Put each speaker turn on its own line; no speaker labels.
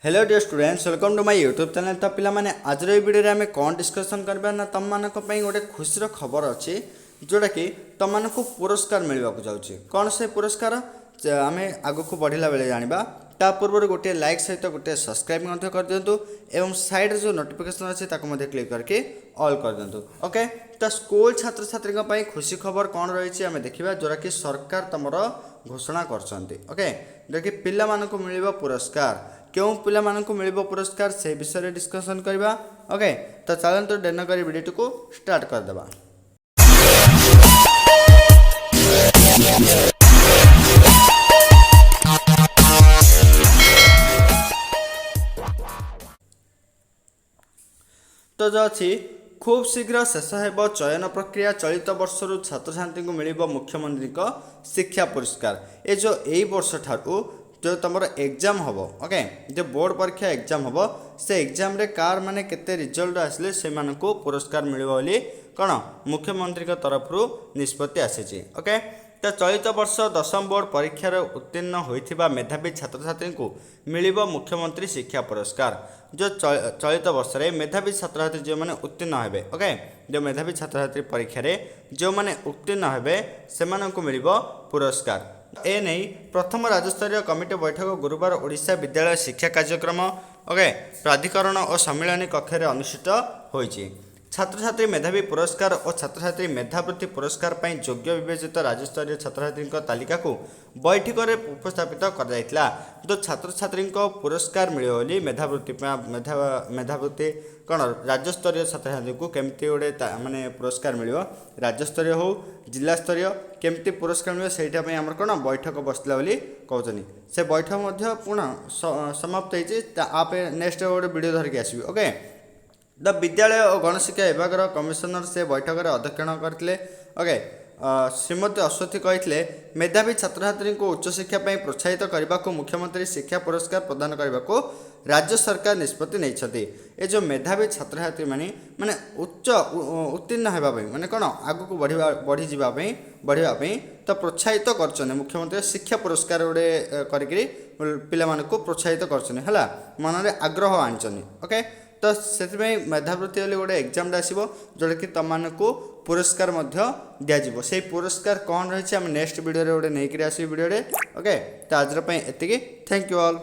Hello dear students, welcome to my YouTube channel. तो पिला माने आज वीडियो आम कौन डिस्कसन करबा ना तुम मानक गोटे खुशी खबर अच्छी जोटा कि तुम मानक पुरस्कार मिलवा जाऊँगी। कौन से पुरस्कार आम आग को बढ़ला बेले जाना ता पूर्व गोटे लाइक सहित गोटे सब्सक्राइब कर दिंतु एवं साइड जो नोटिफिकेशन अच्छे क्लिक करके ऑल कर दिंतु। ओके, तो स्कूल छात्र छात्री खुशी खबर कौन रही आम देखा जोरा कि सरकार तुम घोषणा कर। ओके, जो कि पिला मानक मिल पुरस्कार क्यों पिला मानक मिल पुरस्कार से विषय डिस्कसन करवा। ओके, तो चलते डेन कर वीडियो को स्टार्ट करदे। तो जो अच्छी खूब शीघ्र शेष हो चयन प्रक्रिया चलित वर्षर छात्र छात्री को मिल मुख्यमंत्री शिक्षा पुरस्कार। ये जो यही वर्ष ठारू जो तुम एग्जाम हम ओके जो बोर्ड परीक्षा एग्जाम हम से एग्जाम रे कार माने केते रिजल्ट आसले से मानकु पुरस्कार मिलिबो बोली कौन मुख्यमंत्री तरफ निष्पत्ति आसी। ओके, तो चलित वर्ष 10वीं बोर्ड परीक्षार उत्तीर्ण होइथिबा मेधावी छात्र छात्री को मिलिबो मुख्यमंत्री शिक्षा पुरस्कार। जो चलित वर्ष रे मेधावी छात्र छात्री जो मैंने उत्तीर्ण हेबे ओके जो मेधावी छात्र छात्री परीक्षा रे जो मैंने उत्तीर्ण हेबे से मानकु मिलिबो पुरस्कार। ए नहीं प्रथम राज्यस्तरीय कमिटी बैठक गुरुवार ओडिशा विद्यालय शिक्षा कार्यक्रम ओके प्राधिकरण और सम्मिलनी कक्ष में अनुष्ठित होइछि। छात्र छात्री मेधावी पुरस्कार और छात्र छात्री मेधावृत्ति पुरस्कार पर योग्य विवेचित राज्यस्तरीय छात्र छात्री तालिका को बैठक में उपस्थापित कर जो छात्र छात्री पुरस्कार मिले मेधावृत्ति मेधावृत्ति कौन राज्यस्तरीय छात्र छात्री को केमती गोटे माने पुरस्कार मिल राज्यस्तरीय हो जिला स्तरीय केमती पुरस्कार मिले से आम कौन बैठक बसला कहते से बैठक पुनः समाप्त होती नेक्स्ट गोटे वीडियो धरिकी आसबि। ओके, द विद्यालय और गणशिक्षा विभाग कमिशनर से बैठक में अध्यक्षण करते। ओके, श्रीमती अश्वती कहते मेधावी छात्र छात्री को उच्च शिक्षा प्रोत्साहित करने को मुख्यमंत्री शिक्षा पुरस्कार प्रदान करने को राज्य सरकार निष्पत्ति नहीं। ये जो मेधावी छात्र छात्री माने उच्च उत्तीर्ण होगापी माने कौन आग को बढ़ी जावाई तो प्रोत्साहित कर मुख्यमंत्री शिक्षा पुरस्कार गोटे करी पिला प्रोत्साहित कर मन में आग्रह आनी। ओके, तो से मेधावृत्ति वाले गोटे एग्जाम आसो जोटा कि तुमको पुरस्कार दिज्व से पुरस्कार कौन रही है नेक्स्ट वीडियो गोटे नहीं आस वीडियो। ओके, तो आज एति थैंक यू ऑल।